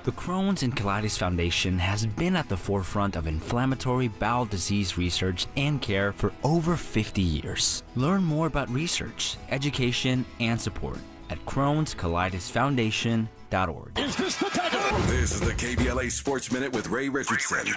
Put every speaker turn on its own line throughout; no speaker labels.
The Crohn's and Colitis Foundation has been at the forefront of inflammatory bowel disease research and care for over 50 years. Learn more about research, education, and support at Crohn'sColitisFoundation.org.
Is this the title?
This is the KBLA Sports Minute with Ray Richardson.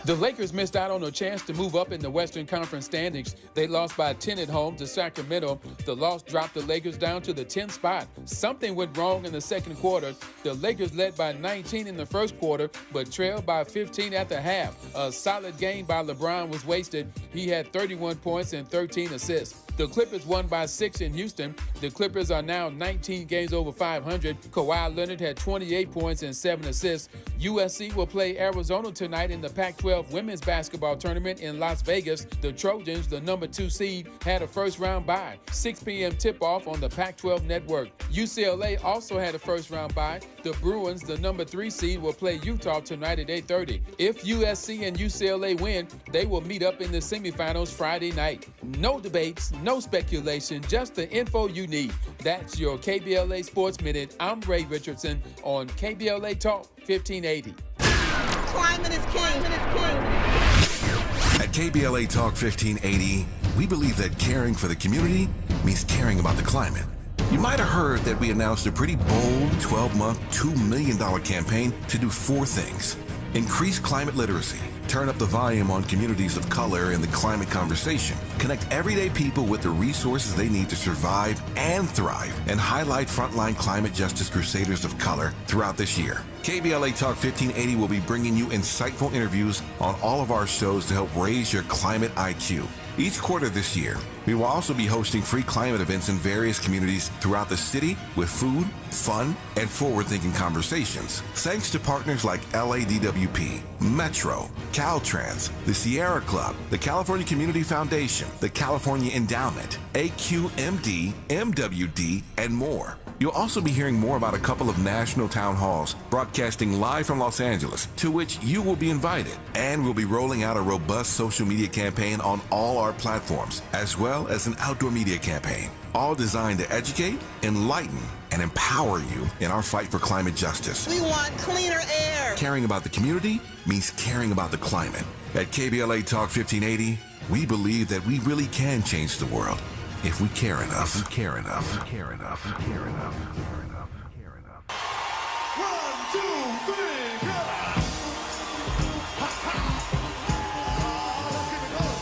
The Lakers missed out on a chance to move up in the Western Conference standings. They lost by 10 at home to Sacramento. The loss dropped the Lakers down to the 10th spot. Something went wrong in the second quarter. The Lakers led by 19 in the first quarter, but trailed by 15 at the half. A solid game by LeBron was wasted. He had 31 points and 13 assists. The Clippers won by 6 in Houston. The Clippers are now 19 games over 500. Kawhi Leonard had 28 points and 7 assists. USC will play Arizona tonight in the Pac-12 women's basketball tournament in Las Vegas. The Trojans, the number 2 seed, had a first-round bye. 6 p.m. tip-off on the Pac-12 network. UCLA also had a first-round bye. The Bruins, the number 3 seed, will play Utah tonight at 8:30. If USC and UCLA win, they will meet up in the semifinals Friday night. No debates, no speculation, just the info you need. That's your KBLA Sports Minute. I'm Ray Richardson on KBLA Talk 1580.
Climate is king.
At KBLA Talk 1580, we believe that caring for the community means caring about the climate. You might have heard that we announced a pretty bold 12-month, $2 million campaign to do 4 things. Increase climate literacy, turn up the volume on communities of color in the climate conversation, connect everyday people with the resources they need to survive and thrive, and highlight frontline climate justice crusaders of color throughout this year. KBLA Talk 1580 will be bringing you insightful interviews on all of our shows to help raise your climate IQ. Each quarter this year, we will also be hosting free climate events in various communities throughout the city with food, fun, and forward-thinking conversations. Thanks to partners like LADWP, Metro, Caltrans, the Sierra Club, the California Community Foundation, the California Endowment, AQMD, MWD, and more. You'll also be hearing more about a couple of national town halls broadcasting live from Los Angeles, to which you will be invited. And we'll be rolling out a robust social media campaign on all our platforms, as well as an outdoor media campaign, all designed to educate, enlighten, and empower you in our fight for climate justice.
We want cleaner air.
Caring about the community means caring about the climate. At KBLA Talk 1580, we believe that we really can change the world. If we care enough. If we care enough. If we care enough. If we care enough. If we care enough. If we care enough.
1, 2, 3, go! Ha, ha. Let's keep it going.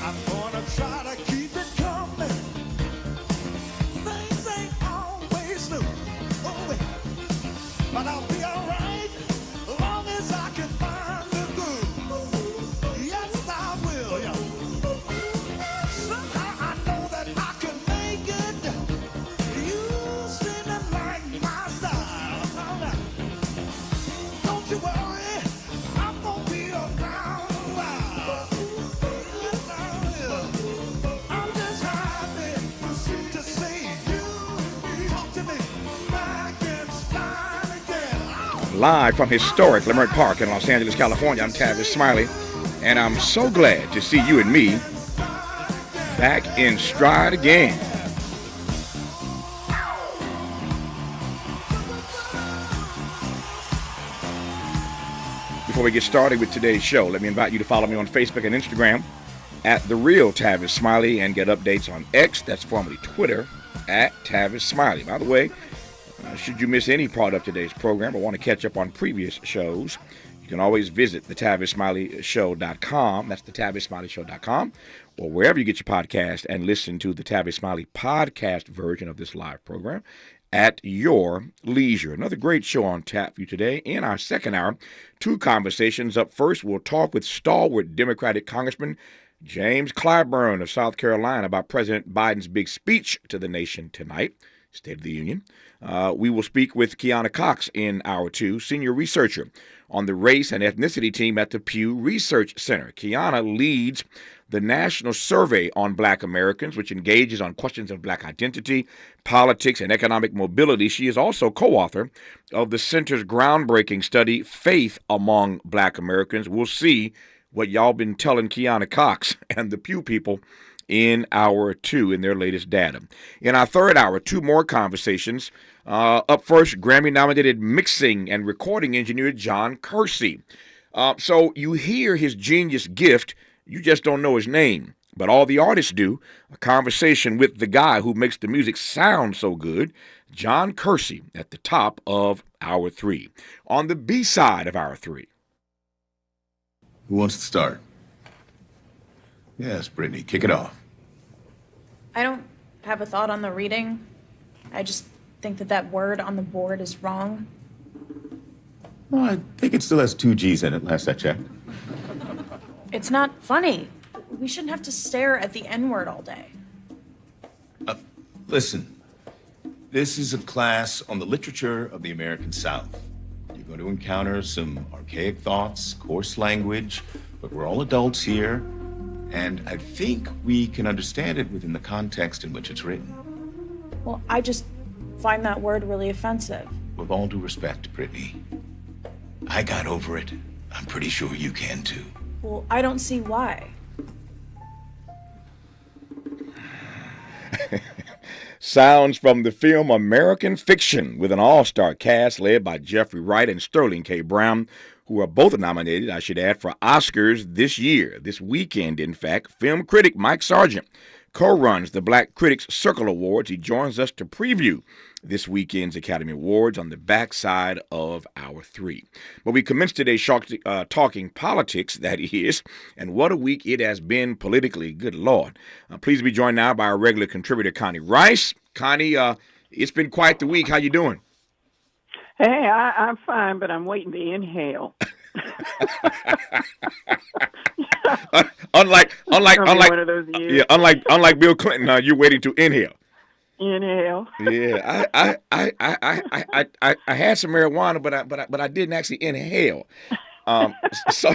I'm gonna try to keep it coming. Things ain't always smooth. Oh, wait. But I'll be alright as long as I can find the groove. Yes, I will. Yeah. Somehow I know that I can make it. You seem to like my style. Don't you worry, I'm gonna be around a while. Yes, I will. I'm just happy to see you talk to me back in style again.
Live from historic Leimert Park in Los Angeles, California, I'm Tavis Smiley, and I'm so glad to see you and me back in stride again. Before we get started with today's show, let me invite you to follow me on Facebook and Instagram at The Real Tavis Smiley and get updates on X, that's formerly Twitter, at Tavis Smiley. By the way, should you miss any part of today's program or want to catch up on previous shows, you can always visit thetavissmileyshow.com. That's thetavissmileyshow.com, or wherever you get your podcast, and listen to the Tavis Smiley podcast version of this live program at your leisure. Another great show on tap for you today. In our second hour, 2 conversations. Up first, we'll talk with stalwart Democratic Congressman James Clyburn of South Carolina about President Biden's big speech to the nation tonight. State of the Union. We will speak with Kiana Cox in hour 2, senior researcher on the race and ethnicity team at the Pew Research Center. Kiana leads the National Survey on Black Americans, which engages on questions of Black identity, politics, and economic mobility. She is also co-author of the center's groundbreaking study, Faith Among Black Americans. We'll see what y'all been telling Kiana Cox and the Pew people in hour 2 in their latest data. In our third hour, 2 more conversations. Up first, Grammy-nominated mixing and recording engineer John Kersey. So you hear his genius gift, you just don't know his name. But all the artists do. A conversation with the guy who makes the music sound so good, John Kersey, at the top of hour 3. On the B side of hour 3.
Who wants to start? Yes, Brittany, kick it off.
I don't have a thought on the reading. I just think that word on the board is wrong.
Well, I think it still has 2 G's in it, last I checked.
It's not funny. We shouldn't have to stare at the N-word all day.
Listen, this is a class on the literature of the American South. You're going to encounter some archaic thoughts, coarse language, but we're all adults here. And I think we can understand it within the context in which it's written.
Well, I just find that word really offensive.
With all due respect, Brittany, I got over it. I'm pretty sure you can too.
Well, I don't see why.
Sounds from the film American Fiction, with an all-star cast led by Jeffrey Wright and Sterling K. Brown, who are both nominated, I should add, for Oscars this weekend, in fact. Film critic Mike Sargent co-runs the Black Critics Circle Awards. He joins us to preview this weekend's Academy Awards on the backside of hour 3. But we commence today talking politics, that is, and what a week it has been politically. Good Lord. Pleased to be joined now by our regular contributor, Connie Rice. Connie, it's been quite the week. How you doing?
Hey, I'm fine, but I'm waiting to inhale. unlike
one of those years. Yeah, unlike Bill Clinton, you're waiting to inhale.
Inhale.
Yeah, I had some marijuana, but I didn't actually inhale. So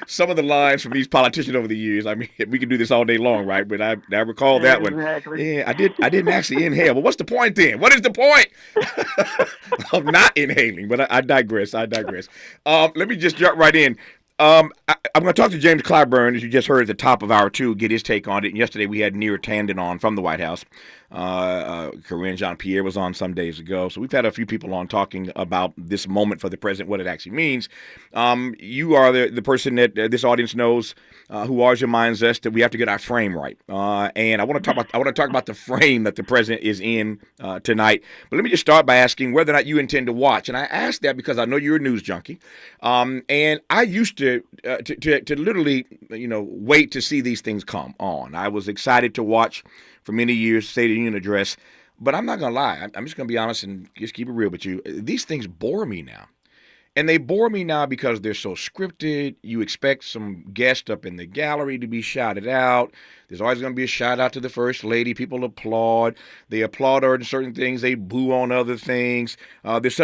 some of the lines from these politicians over the years, I mean, we can do this all day long, right? But I recall that one. Yeah, I didn't actually inhale. But what's the point then? What is the point of not inhaling? But I digress. Let me just jump right in. I'm going to talk to James Clyburn, as you just heard at the top of hour 2, get his take on it. And yesterday we had Neera Tanden on from the White House. Corinne Jean-Pierre was on some days ago. So we've had a few people on talking about this moment for the president, what it actually means. You are the person that this audience knows who always reminds us that we have to get our frame right. And I want to talk about the frame that the president is in tonight. But let me just start by asking whether or not you intend to watch. And I ask that because I know you're a news junkie. And I used to literally, wait to see these things come on. I was excited to watch for many years State of the Union address, but I'm not going to lie. I'm just going to be honest and just keep it real with you. These things bore me now. And they bore me now because they're so scripted. You expect some guest up in the gallery to be shouted out. There's always going to be a shout out to the first lady. People applaud. They applaud her in certain things. They boo on other things. There's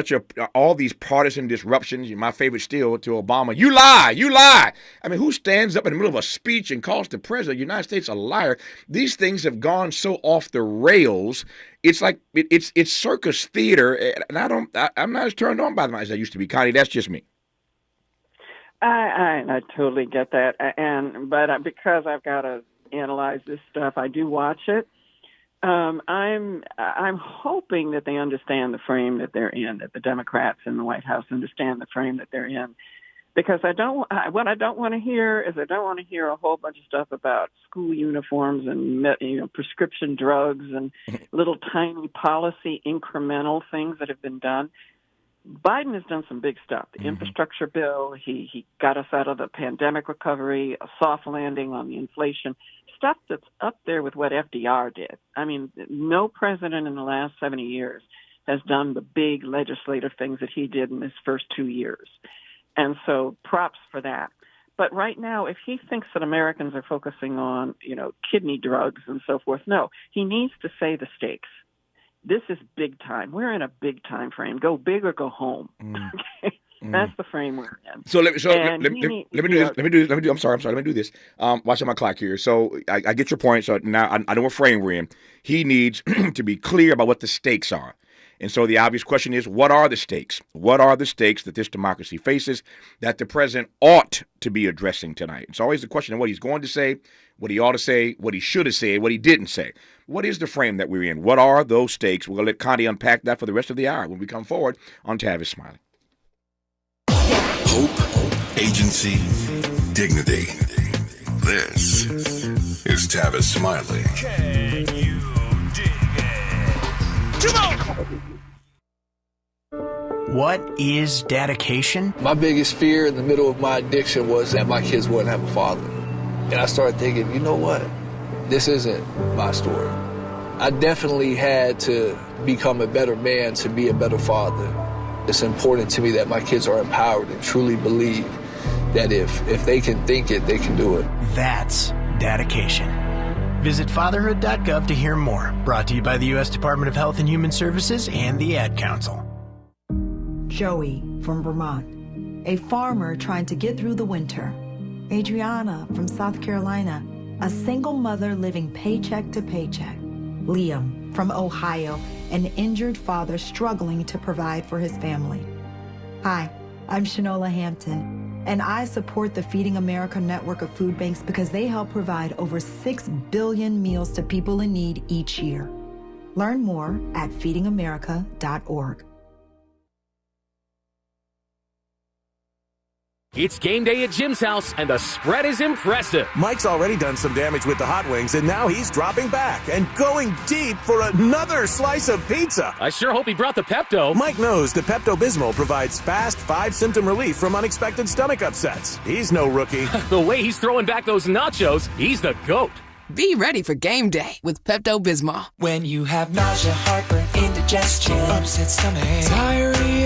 all these partisan disruptions. My favorite still to Obama. You lie. I mean, who stands up in the middle of a speech and calls the president of the United States a liar? These things have gone so off the rails. It's like it's circus theater, and I'm not as turned on by them as I used to be. Connie, that's just me.
I totally get that, but because I've got to analyze this stuff, I do watch it. I'm hoping that they understand the frame that they're in, that the Democrats in the White House understand the frame that they're in. Because what I don't want to hear is I don't want to hear a whole bunch of stuff about school uniforms and prescription drugs and little tiny policy incremental things that have been done. Biden has done some big stuff. The infrastructure bill, he got us out of the pandemic recovery, a soft landing on the inflation, stuff that's up there with what FDR did. I mean, no president in the last 70 years has done the big legislative things that he did in his first 2 years. And so props for that. But right now, if he thinks that Americans are focusing on, kidney drugs and so forth, no, he needs to say the stakes. This is big time. We're in a big time frame. Go big or go home. Okay? That's the frame we're in.
So let me do this. Let me do this. I'm sorry. Let me do this. Watching my clock here. So I get your point. So now I know what frame we're in. He needs to be clear about what the stakes are. And so the obvious question is, what are the stakes? What are the stakes that this democracy faces that the president ought to be addressing tonight? It's always the question of what he's going to say, what he ought to say, what he should have said, what he didn't say. What is the frame that we're in? What are those stakes? We're going to let Connie unpack that for the rest of the hour when we come forward on Tavis Smiley.
Hope, agency, dignity. This is Tavis Smiley.
Can you dig it? Come on!
What is dedication?
My biggest fear in the middle of my addiction was that my kids wouldn't have a father. And I started thinking, you know what? This isn't my story. I definitely had to become a better man to be a better father. It's important to me that my kids are empowered and truly believe that if they can think it, they can do it.
That's dedication. Visit fatherhood.gov to hear more. Brought to you by the U.S. Department of Health and Human Services and the Ad Council.
Joey from Vermont, a farmer trying to get through the winter. Adriana from South Carolina, a single mother living paycheck to paycheck. Liam from Ohio, an injured father struggling to provide for his family. Hi, I'm Shanola Hampton, and I support the Feeding America network of food banks because they help provide over 6 billion meals to people in need each year. Learn more at feedingamerica.org.
It's game day at Jim's house, and the spread is impressive.
Mike's already done some damage with the hot wings, and now he's dropping back and going deep for another slice of pizza.
I sure hope he brought the Pepto.
Mike knows the Pepto-Bismol provides fast 5-symptom relief from unexpected stomach upsets. He's no rookie.
The way he's throwing back those nachos, he's the GOAT.
Be ready for game day with Pepto-Bismol.
When you have nausea, heartburn, indigestion, upset stomach, diarrhea.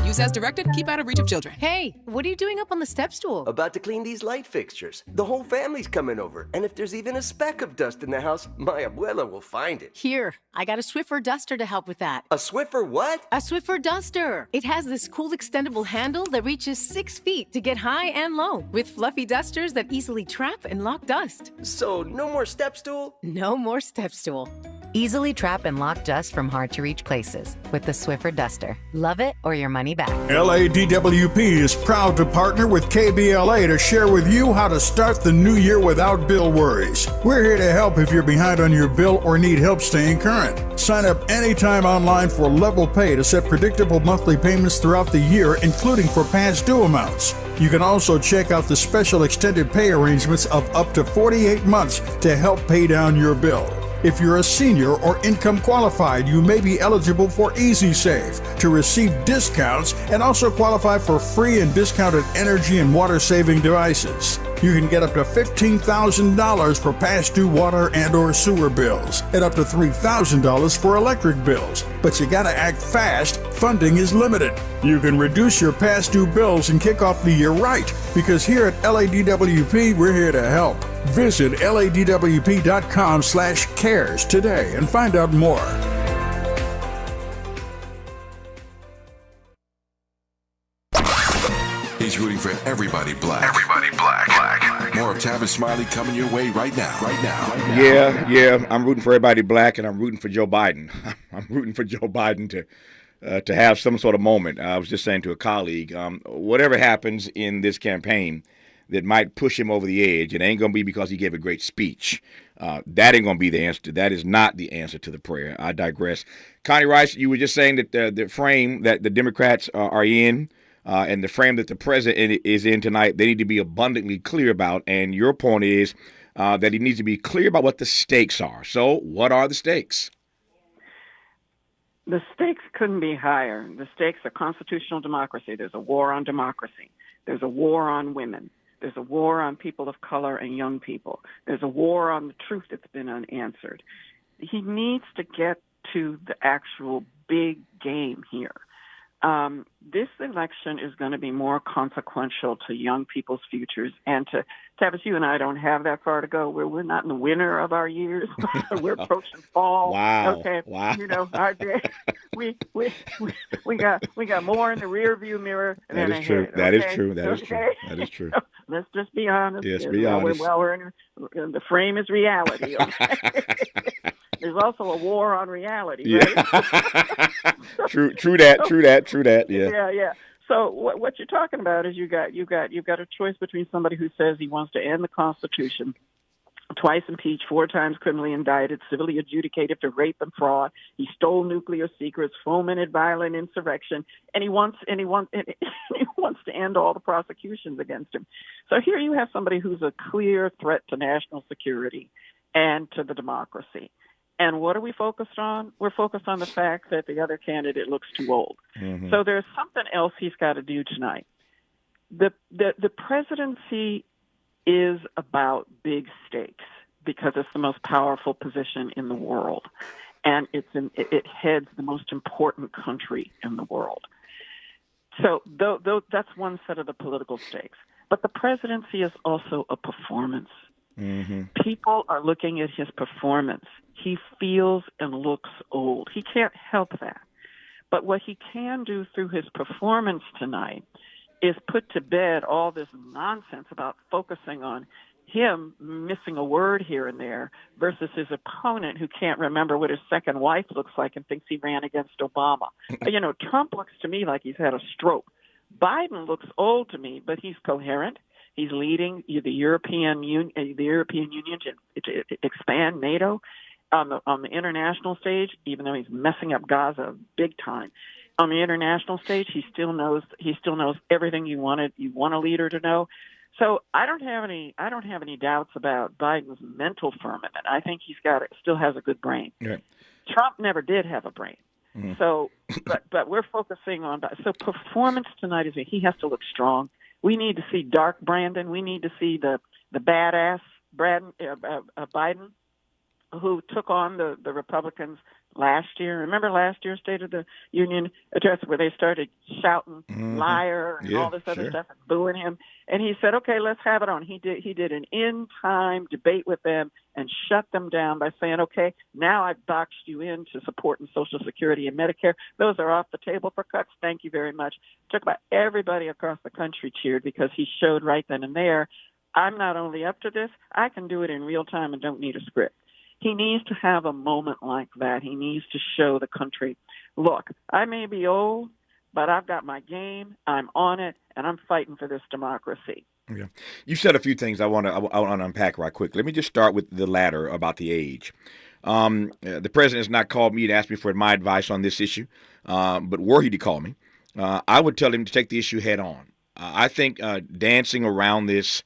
Use as directed. Keep out of reach of children.
Hey, what are you doing up on the step stool?
About to clean these light fixtures. The whole family's coming over. And if there's even a speck of dust in the house, my abuela will find it.
Here, I got a Swiffer duster to help with that.
A Swiffer what?
A Swiffer duster. It has this cool extendable handle that reaches 6 feet to get high and low, with fluffy dusters that easily trap and lock dust.
So no more step stool?
No more step stool.
Easily trap and lock dust from hard-to-reach places with the Swiffer duster. Love it or your money back.
LADWP is proud to partner with KBLA to share with you how to start the new year without bill worries. We're here to help if you're behind on your bill or need help staying current. Sign up anytime online for Level Pay to set predictable monthly payments throughout the year, including for past due amounts. You can also check out the special extended pay arrangements of up to 48 months to help pay down your bill. If you're a senior or income qualified, you may be eligible for Easy Save to receive discounts and also qualify for free and discounted energy and water saving devices. You can get up to $15,000 for past due water and or sewer bills and up to $3,000 for electric bills. But you gotta act fast. Funding is limited. You can reduce your past due bills and kick off the year right, because here at LADWP, we're here to help. Visit ladwp.com/cares today and find out more.
He's rooting for everybody black. Everybody black. More of Tavis Smiley coming your way right now.
Yeah. I'm rooting for everybody black, and I'm rooting for Joe Biden. I'm rooting for Joe Biden to have some sort of moment. I was just saying to a colleague, whatever happens in this campaign that might push him over the edge, it ain't going to be because he gave a great speech. That ain't going to be the answer. That is not the answer to the prayer. I digress. Connie Rice, you were just saying that the frame that the Democrats are in, and the frame that the president is in tonight, they need to be abundantly clear about. And your point is that he needs to be clear about what the stakes are. So what are the stakes?
The stakes couldn't be higher. The stakes are constitutional democracy. There's a war on democracy. There's a war on women. There's a war on people of color and young people. There's a war on the truth that's been unanswered. He needs to get to the actual big game here. This election is going to be more consequential to young people's futures. And to Tavis, you and I don't have that far to go. We're not in the winter of our years. We're approaching fall.
Wow.
Okay.
Wow.
You know, we got more in the rear view mirror than
That is
ahead.
true. That is
okay?
true. That is true.
Okay?
That is true.
Let's just be honest.
Yes, be honest.
We're in the frame is reality. Okay? There's also a war on reality, right?
Yeah. True that. Yeah.
Yeah. So what you're talking about is you've got a choice between somebody who says he wants to end the Constitution, twice impeached, 4 times criminally indicted, civilly adjudicated for rape and fraud. He stole nuclear secrets, fomented violent insurrection, and he wants to end all the prosecutions against him. So here you have somebody who's a clear threat to national security and to the democracy. And what are we focused on? We're focused on the fact that the other candidate looks too old.
Mm-hmm.
So there's something else he's got to do tonight. The presidency is about big stakes because it's the most powerful position in the world, and it heads the most important country in the world. So that's one set of the political stakes. But the presidency is also a performance.
Mm-hmm.
People are looking at his performance. He feels and looks old. He can't help that. But what he can do through his performance tonight is put to bed all this nonsense about focusing on him missing a word here and there versus his opponent who can't remember what his second wife looks like and thinks he ran against Obama. You know, Trump looks to me like he's had a stroke. Biden looks old to me, but he's coherent. He's leading the European Union to expand NATO on the international stage, even though he's messing up Gaza big time. On the international stage, he still knows everything you want a leader to know. So I don't have any doubts about Biden's mental firmament. I think still has a good brain.
Yeah.
Trump never did have a brain.
Mm-hmm.
So, but we're focusing on performance tonight is he has to look strong. We need to see dark Brandon. We need to see the badass Biden, who took on the Republicans last year. Remember last year's State of the Union address where they started shouting liar and all this other stuff and booing him. And he said, okay, let's have it on. He did an in-time debate with them and shut them down by saying, okay, now I've boxed you into supporting Social Security and Medicare. Those are off the table for cuts. Thank you very much. Took about everybody across the country cheered because he showed right then and there, I'm not only up to this, I can do it in real time and don't need a script. He needs to have a moment like that. He needs to show the country, look, I may be old, but I've got my game, I'm on it, and I'm fighting for this democracy.
Yeah. You said a few things I want to unpack right quick. Let me just start with the latter about the age. The president has not called me to ask me for my advice on this issue, but were he to call me, I would tell him to take the issue head on. I think dancing around this,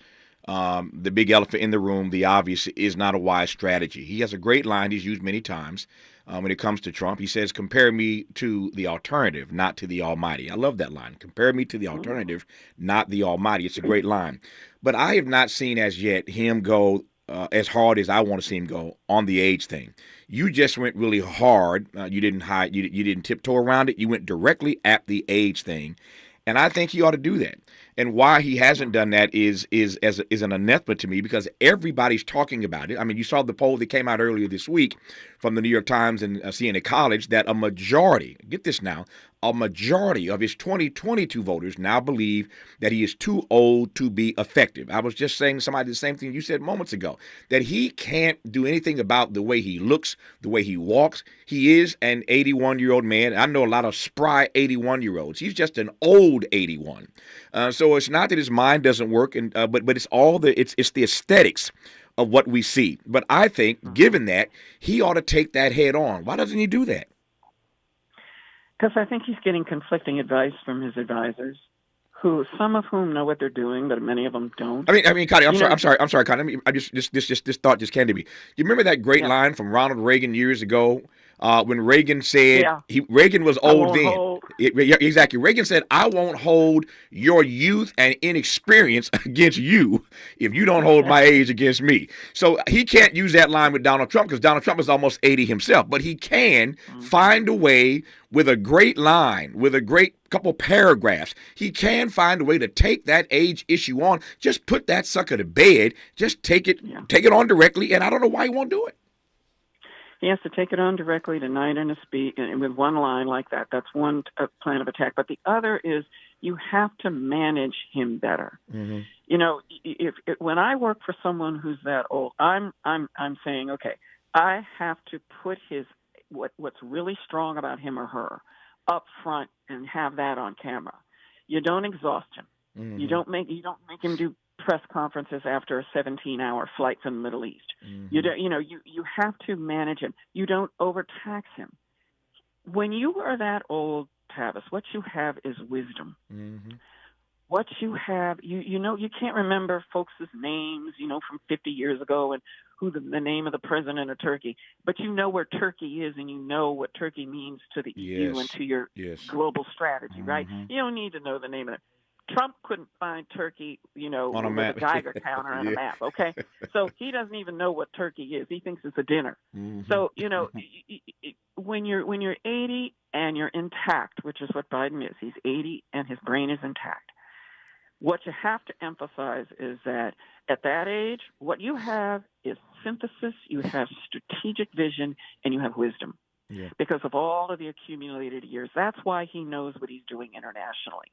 the big elephant in the room, the obvious, is not a wise strategy. He has a great line he's used many times when it comes to Trump. He says, compare me to the alternative, not to the almighty. I love that line. Compare me to the alternative, not the almighty. It's a great line. But I have not seen as yet him go as hard as I want to see him go on the age thing. You just went really hard. You didn't hide. You didn't tiptoe around it. You went directly at the age thing. And I think he ought to do that. And why he hasn't done that is an anathema to me, because everybody's talking about it. I mean, you saw the poll that came out earlier this week from the New York Times and CNN College that a majority, get this now, a majority of his 2022 voters now believe that he is too old to be effective. I was just saying to somebody the same thing you said moments ago, that he can't do anything about the way he looks, the way he walks. He is an 81-year-old man. I know a lot of spry 81-year-olds. He's just an old 81. So it's not that his mind doesn't work, but it's all it's the aesthetics of what we see. But I think, given that, he ought to take that head on. Why doesn't he do that?
Because I think he's getting conflicting advice from his advisors, some of whom know what they're doing, but many of them don't.
I mean, Connie, I'm sorry, Connie. This thought just came to me. You remember that great line from Ronald Reagan years ago when Reagan said Reagan was old then. Exactly. Reagan said, I won't hold your youth and inexperience against you if you don't hold my age against me. So he can't use that line with Donald Trump because Donald Trump is almost 80 himself. But he can find a way with a great line, with a great couple paragraphs. He can find a way to take that age issue on. Just put that sucker to bed. Just take it on directly. And I don't know why he won't do it.
He has to take it on directly tonight in a speech and with one line like that. That's one plan of attack. But the other is you have to manage him better.
Mm-hmm.
You know, if when I work for someone who's that old, I'm saying, okay, I have to put what's really strong about him or her up front and have that on camera. You don't exhaust him.
Mm-hmm.
You don't make him do press conferences after a 17-hour flight from the Middle East.
Mm-hmm.
You have to manage him. You don't overtax him. When you are that old, Tavis, what you have is wisdom.
Mm-hmm.
What you have, you can't remember folks' names, from 50 years ago and who the name of the president of Turkey, but you know where Turkey is and you know what Turkey means to the EU and to your global strategy, right? You don't need to know the name of it. Trump couldn't find Turkey,
on a
with
map.
a Geiger counter on a map, okay? So he doesn't even know what Turkey is. He thinks it's a dinner.
Mm-hmm.
So, when you're 80 and you're intact, which is what Biden is, he's 80 and his brain is intact. What you have to emphasize is that at that age, what you have is synthesis, you have strategic vision, and you have wisdom.
Yeah.
Because of all of the accumulated years. That's why he knows what he's doing internationally.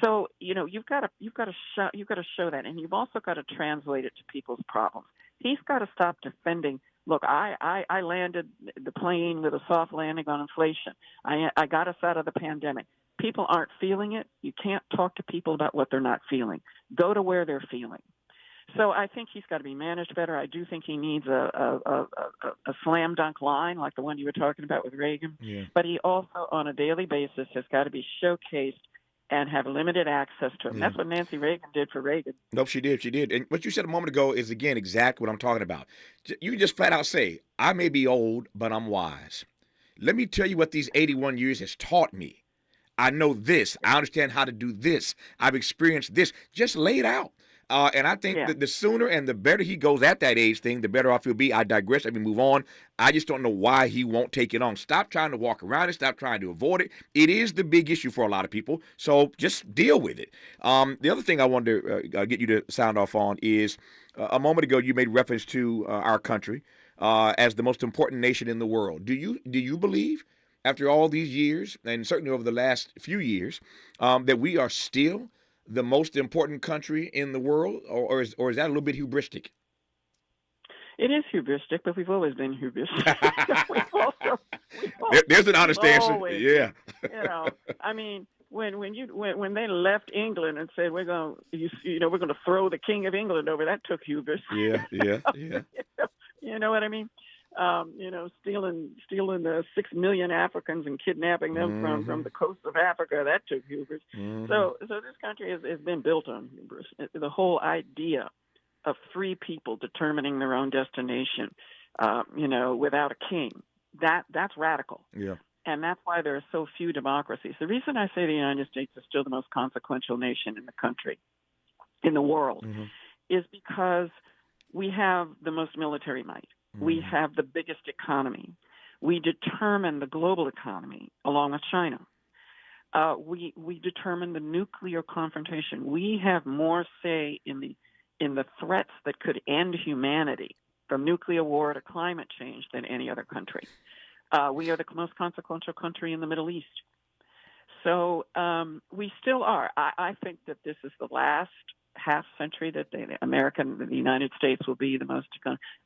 So, you've got to show that, and you've also got to translate it to people's problems. He's got to stop defending. Look, I landed the plane with a soft landing on inflation. I got us out of the pandemic. People aren't feeling it. You can't talk to people about what they're not feeling. Go to where they're feeling. So I think he's got to be managed better. I do think he needs a slam dunk line like the one you were talking about with Reagan.
Yeah.
But he also, on a daily basis, has got to be showcased and have limited access to him.
Yeah.
That's what Nancy Reagan did for Reagan.
Nope, she did. She did. And what you said a moment ago is, again, exactly what I'm talking about. You just flat out say, I may be old, but I'm wise. Let me tell you what these 81 years has taught me. I know this. I understand how to do this. I've experienced this. Just lay it out. And I think that the sooner and the better he goes at that age thing, the better off he'll be. I digress. Let me move on. I just don't know why he won't take it on. Stop trying to walk around it. Stop trying to avoid it. It is the big issue for a lot of people. So just deal with it. The other thing I wanted to get you to sound off on is a moment ago you made reference to our country as the most important nation in the world. Do you believe, after all these years, and certainly over the last few years, that we are still the most important country in the world, or is that a little bit hubristic?
It is hubristic, but we've always been hubristic.
There's an honest answer. Yeah.
I mean, when they left England and said we're going to throw the King of England over, that took hubris.
Yeah.
You know what I mean? Stealing the 6 million Africans and kidnapping them from the coast of Africa, that took hubris.
Mm-hmm.
So this country has been built on hubris. The whole idea of free people determining their own destination, without a king, that's radical.
Yeah.
And that's why there are so few democracies. The reason I say the United States is still the most consequential nation in the world, is because we have the most military might. We have the biggest economy. We determine the global economy along with China. We determine the nuclear confrontation. We have more say in the threats that could end humanity, from nuclear war to climate change, than any other country. We are the most consequential country in the Middle East. So we still are. I think that this is the last half century that the United States will be the most,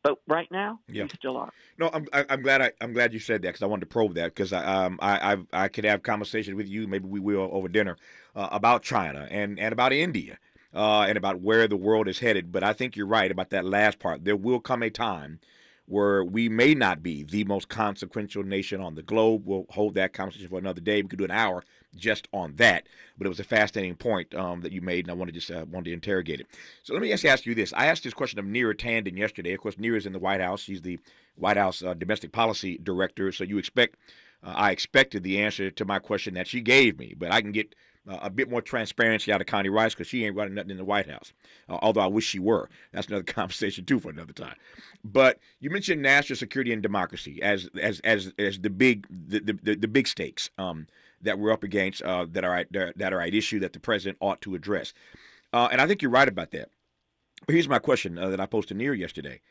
but right now we still are.
No, I'm glad you said that, because I wanted to probe that, because I could have conversations with you, maybe we will over dinner, about China and about India and about where the world is headed. But I think you're right about that last part. There will come a time where we may not be the most consequential nation on the globe. We'll hold that conversation for another day. We could do an hour just on that. But it was a fascinating point that you made, and I wanted to interrogate it. So let me ask you this. I asked this question of Neera Tanden yesterday. Of course, Neera's in the White House. She's the White House domestic policy director. So you expect I expected the answer to my question that she gave me, but I can get a bit more transparency out of Connie Rice because she ain't running nothing in the White House, although I wish she were. That's another conversation, too, for another time. But you mentioned national security and democracy as the big stakes that we're up against that are at issue that the president ought to address. And I think you're right about that. But here's my question that I posted near yesterday.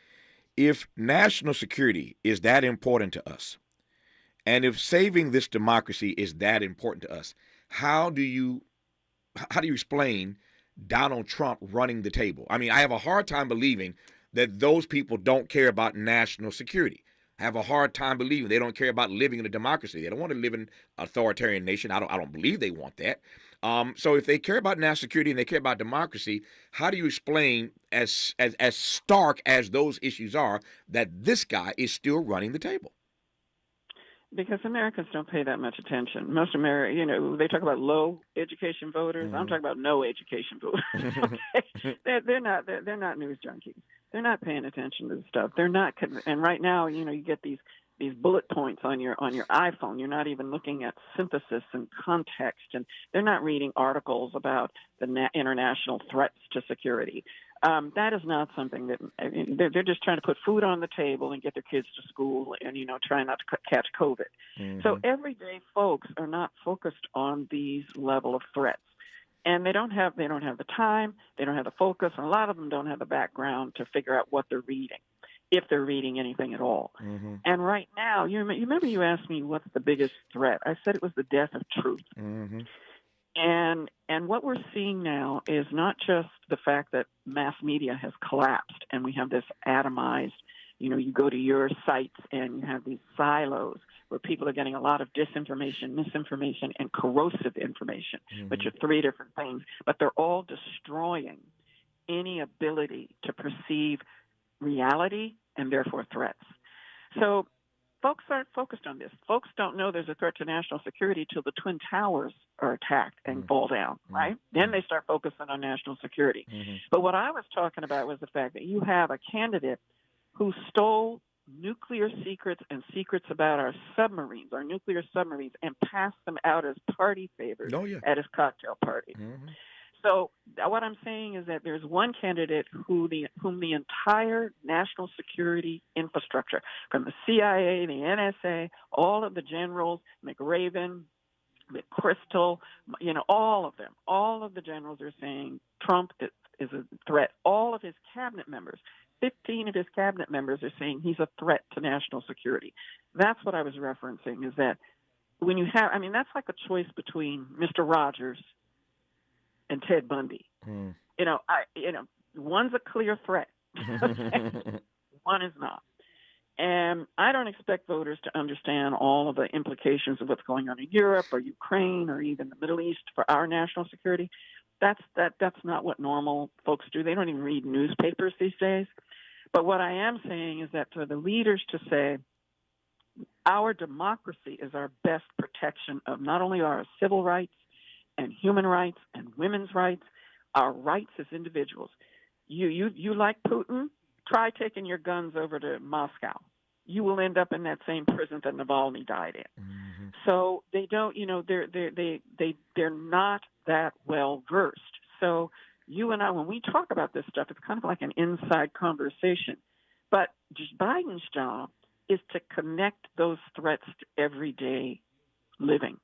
If national security is that important to us, and if saving this democracy is that important to us, how do you explain Donald Trump running the table? I mean, I have a hard time believing that those people don't care about national security. I have a hard time believing they don't care about living in a democracy. They don't want to live in an authoritarian nation. I don't believe they want that. So if they care about national security and they care about democracy, how do you explain, as stark as those issues are, that this guy is still running the table?
Because Americans don't pay that much attention. Most Americans, they talk about low education voters. I'm talking about no education voters. Okay? They're not news junkies. They're not paying attention to the stuff. They're not. And right now, you get these bullet points on your iPhone. You're not even looking at synthesis and context, and they're not reading articles about the international threats to security. That is not something that they're just trying to put food on the table and get their kids to school and try not to catch COVID. Mm-hmm. So everyday folks are not focused on these level of threats, and they don't have the time, they don't have the focus, and a lot of them don't have the background to figure out what they're reading, if they're reading anything at all. Mm-hmm. And right now, you remember you asked me what's the biggest threat? I said it was the death of truth. Mm-hmm. And what we're seeing now is not just the fact that mass media has collapsed and we have this atomized, you go to your sites and you have these silos where people are getting a lot of disinformation, misinformation, and corrosive information, which are three different things, but they're all destroying any ability to perceive reality and therefore threats. So folks aren't focused on this. Folks don't know there's a threat to national security till the Twin Towers are attacked and fall down, right? Then they start focusing on national security. But what I was talking about was the fact that you have a candidate who stole nuclear secrets and secrets about our submarines, our nuclear submarines, and passed them out as party favors at his cocktail party. So what I'm saying is that there's one candidate whom the entire national security infrastructure, from the CIA, the NSA, all of the generals, McRaven, McChrystal, all of the generals are saying Trump is a threat. All of his cabinet members, 15 of his cabinet members are saying he's a threat to national security. That's what I was referencing, is that when you have, that's like a choice between Mr. Rogers and Ted Bundy. One's a clear threat. One is not. And I don't expect voters to understand all of the implications of what's going on in Europe or Ukraine or even the Middle East for our national security. That's not what normal folks do. They don't even read newspapers these days. But what I am saying is that for the leaders to say our democracy is our best protection of not only our civil rights and human rights and women's rights, our rights as individuals. You like Putin? Try taking your guns over to Moscow. You will end up in that same prison that Navalny died in. So they don't, they're not that well versed. So you and I, when we talk about this stuff, it's kind of like an inside conversation. But Biden's job is to connect those threats to everyday living.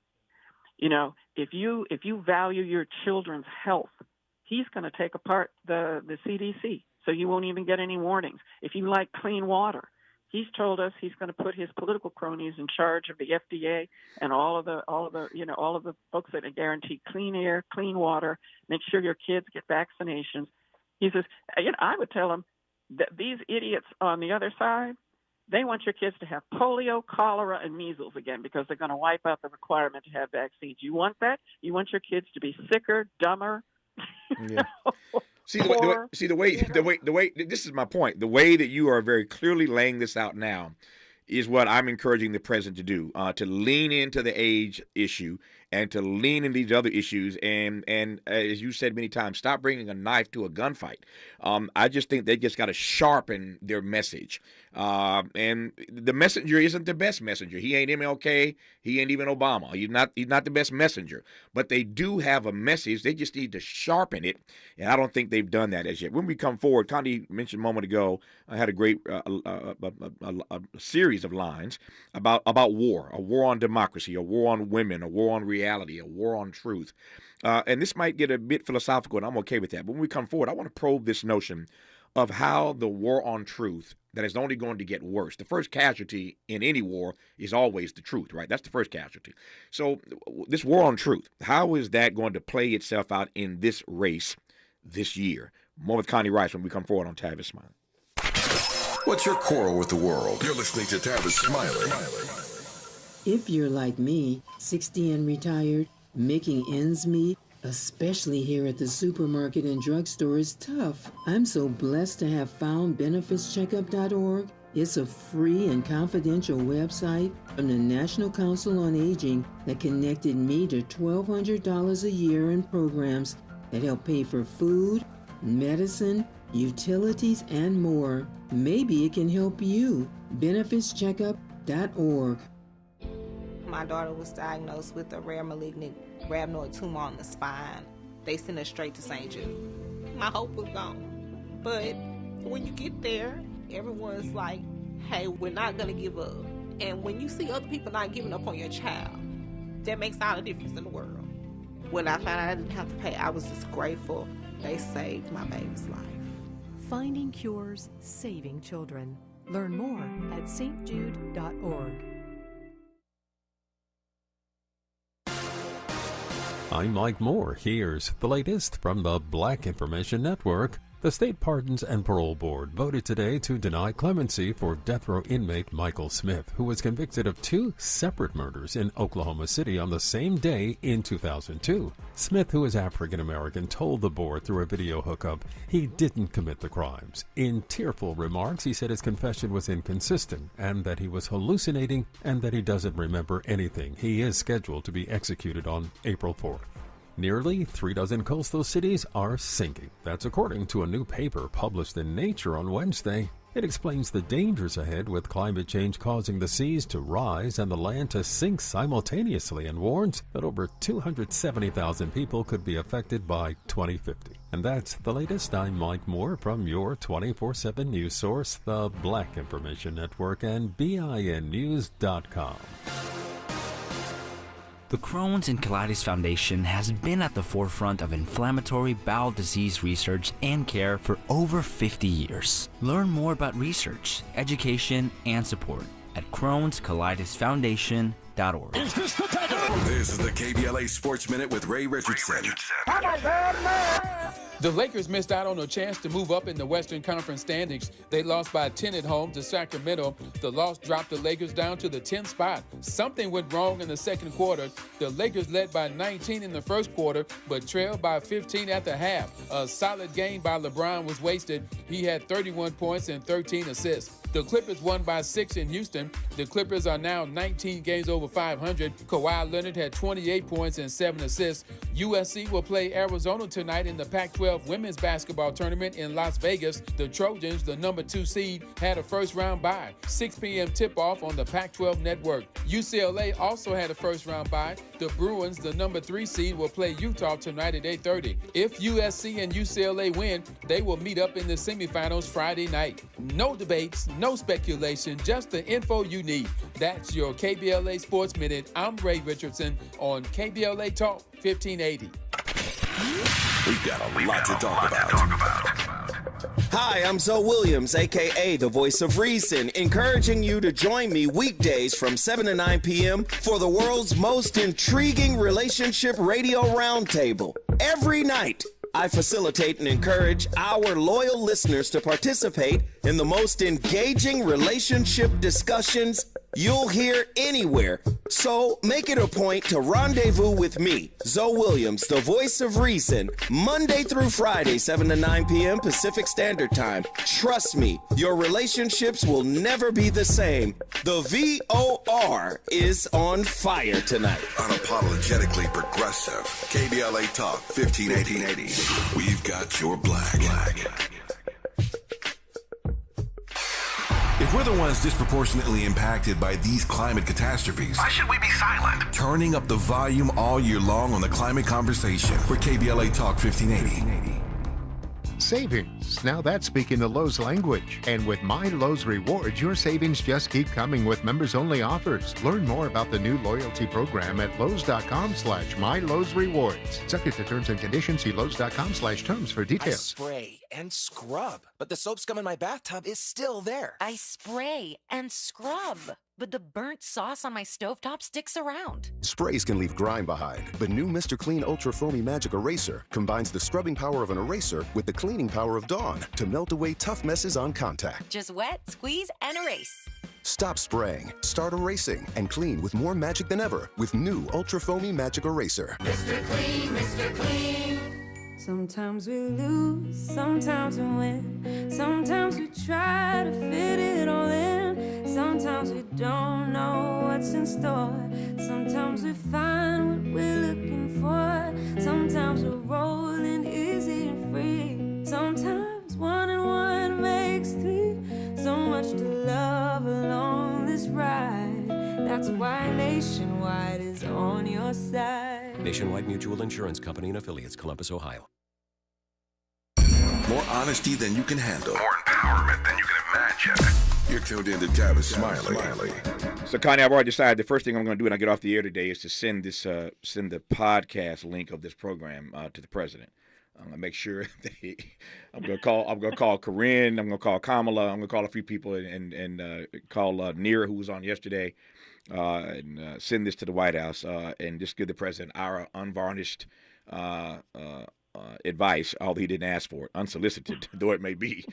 If you value your children's health, he's going to take apart the CDC, so you won't even get any warnings. If you like clean water, he's told us he's going to put his political cronies in charge of the FDA and all of the folks that guarantee clean air, clean water, make sure your kids get vaccinations. He says, I would tell him that these idiots on the other side, they want your kids to have polio, cholera, and measles again because they're going to wipe out the requirement to have vaccines. You want that? You want your kids to be sicker, dumber?
Yeah. The way. This is my point. The way that you are very clearly laying this out now is what I'm encouraging the president to do, to lean into the age issue and to lean in these other issues. And as you said many times, stop bringing a knife to a gunfight. I just think they just got to sharpen their message. And the messenger isn't the best messenger. He ain't MLK. He ain't even Obama. He's not the best messenger. But they do have a message. They just need to sharpen it. And I don't think they've done that as yet. When we come forward, Condi mentioned a moment ago, I had a great a series of lines about war, a war on democracy, a war on women, a war on reality, a war on truth. And this might get a bit philosophical, and I'm okay with that. But when we come forward, I want to probe this notion of how the war on truth that is only going to get worse. The first casualty in any war is always the truth, right? That's the first casualty. So this war on truth, how is that going to play itself out in this race this year? More with Connie Rice when we come forward on Tavis Smiley.
What's your quarrel with the world? You're listening to Tavis Smiley.
If you're like me, 60 and retired, making ends meet, especially here at the supermarket and drugstore, is tough. I'm so blessed to have found benefitscheckup.org. It's a free and confidential website from the National Council on Aging that connected me to $1,200 a year in programs that help pay for food, medicine, utilities, and more. Maybe it can help you. benefitscheckup.org.
My daughter was diagnosed with a rare malignant rhabdoid tumor on the spine. They sent her straight to St. Jude. My hope was gone. But when you get there, everyone's like, hey, we're not going to give up. And when you see other people not giving up on your child, that makes all the difference in the world. When I found out I didn't have to pay, I was just grateful. They saved my baby's life.
Finding cures, saving children. Learn more at stjude.org.
I'm Mike Moore. Here's the latest from the Black Information Network. The State Pardons and Parole Board voted today to deny clemency for death row inmate Michael Smith, who was convicted of 2 separate murders in Oklahoma City on the same day in 2002. Smith, who is African American, told the board through a video hookup he didn't commit the crimes. In tearful remarks, he said his confession was inconsistent and that he was hallucinating and that he doesn't remember anything. He is scheduled to be executed on April 4th. Nearly 36 coastal cities are sinking. That's according to a new paper published in Nature on Wednesday. It explains the dangers ahead with climate change causing the seas to rise and the land to sink simultaneously, and warns that over 270,000 people could be affected by 2050. And that's the latest. I'm Mike Moore from your 24/7 news source, the Black Information Network, and BINnews.com.
The Crohn's and Colitis Foundation has been at the forefront of inflammatory bowel disease research and care for over 50 years. Learn more about research, education, and support at Crohn'sColitisFoundation.org.
This is the KBLA Sports Minute with Ray Richardson.
The Lakers missed out on a chance to move up in the Western Conference standings. They lost by 10 at home to Sacramento. The loss dropped the Lakers down to the 10th spot. Something went wrong in the second quarter. The Lakers led by 19 in the first quarter, but trailed by 15 at the half. A solid game by LeBron was wasted. He had 31 points and 13 assists. The Clippers won by 6 in Houston. The Clippers are now 19 games over 500. Kawhi Leonard had 28 points and 7 assists. USC will play Arizona tonight in the Pac-12 women's basketball tournament in Las Vegas. The Trojans, the number 2 seed, had a first-round bye. 6 p.m. tip-off on the Pac-12 network. UCLA also had a first-round bye. The Bruins, the number 3 seed, will play Utah tonight at 8:30. If USC and UCLA win, they will meet up in the semifinals Friday night. No debates, no speculation, just the info you need. That's your KBLA Sports Minute. I'm Ray Richardson on KBLA Talk 1580.
We've got a lot to talk about.
Hi, I'm Zoe Williams, a.k.a. the voice of reason, encouraging you to join me weekdays from 7 to 9 p.m. for the world's most intriguing relationship radio roundtable. Every night, I facilitate and encourage our loyal listeners to participate in the most engaging relationship discussions you'll hear anywhere. So make it a point to rendezvous with me, Zoe Williams, the voice of reason, Monday through Friday, 7 to 9 p.m. Pacific Standard Time. Trust me, your relationships will never be the same. The VOR is on fire tonight.
Unapologetically progressive. KBLA Talk 1580. We've got your black. If we're the ones disproportionately impacted by these climate catastrophes, why should we be silent? Turning up the volume all year long on the climate conversation for KBLA Talk 1580.
Savings. Now that's speaking the Lowe's language. And with My Lowe's Rewards, your savings just keep coming with members-only offers. Learn more about the new loyalty program at Lowes.com/MyLowe'sRewards. Subject to terms and conditions, see Lowes.com/terms for
I
details.
spray and scrub, but the soap scum in my bathtub is still there.
I spray and scrub, but the burnt sauce on my stovetop sticks around.
Sprays can leave grime behind, but new Mr. Clean Ultra Foamy Magic Eraser combines the scrubbing power of an eraser with the cleaning power of Dawn to melt away tough messes on contact.
Just wet, squeeze, and erase.
Stop spraying, start erasing, and clean with more magic than ever with new Ultra Foamy Magic Eraser.
Mr. Clean, Mr. Clean. Sometimes we lose, sometimes we win. Sometimes we try to fit it all in. Sometimes we don't know what's in store. Sometimes we find what we're looking for. Sometimes we're rolling easy and free. Sometimes 1 and 1 makes 3. So much to love along this ride. That's why Nationwide is on your side.
Nationwide Mutual Insurance Company and Affiliates, Columbus, Ohio.
More honesty than you can handle. More empowerment than you can imagine. You're tuned in to Tavis Smiley.
So, Connie, I've already decided the first thing I'm going to do when I get off the air today is to send the podcast link of this program to the president. I'm gonna make sure that I'm gonna call Corinne. I'm gonna call Kamala. I'm gonna call a few people and call Neera, who was on yesterday, and send this to the White House and just give the president our unvarnished advice, although he didn't ask for it, unsolicited though it may be.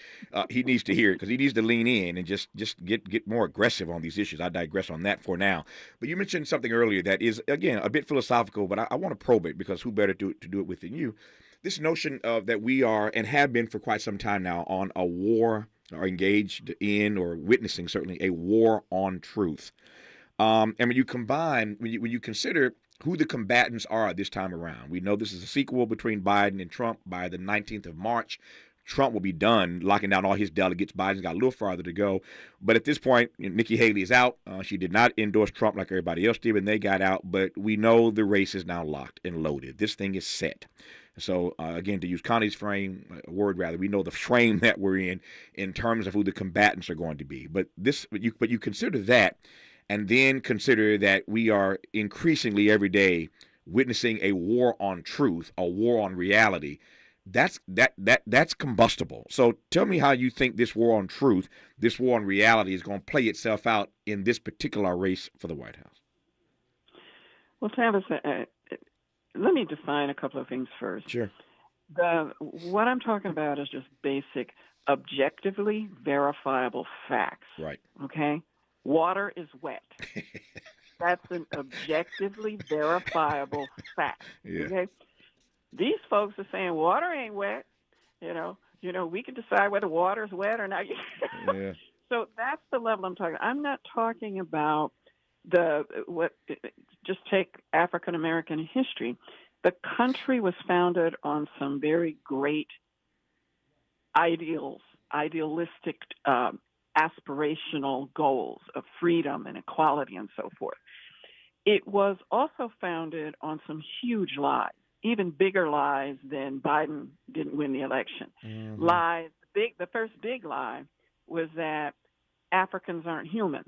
He needs to hear it because he needs to lean in and just get more aggressive on these issues. I digress on that for now. But you mentioned something earlier that is, again, a bit philosophical, but I want to probe it because who better to do it with than you? This notion of that we are and have been for quite some time now on a war, or engaged in or witnessing certainly a war on truth. And when you consider who the combatants are this time around, we know this is a sequel between Biden and Trump. By the 19th of March, Trump will be done locking down all his delegates. Biden's got a little farther to go. But at this point, Nikki Haley is out. She did not endorse Trump like everybody else did when they got out. But we know the race is now locked and loaded. This thing is set. So, again, to use Connie's we know the frame that we're in terms of who the combatants are going to be. But you consider that, and then consider that we are increasingly every day witnessing a war on truth, a war on reality. That's combustible. So tell me how you think this war on truth, this war on reality is going to play itself out in this particular race for the White House.
Well, Tavis, let me define a couple of things first.
Sure.
What I'm talking about is just basic, objectively verifiable facts.
Right.
Okay? Water is wet. That's an objectively verifiable fact.
Yeah.
Okay? These folks are saying water ain't wet. You know, we can decide whether water is wet or not.
Yeah.
So that's the level I'm talking. I'm not talking about just take African American history. The country was founded on some very great idealistic, aspirational goals of freedom and equality and so forth. It was also founded on some huge lies, even bigger lies than Biden didn't win the election.
Mm-hmm.
Lies. The first big lie was that Africans aren't human.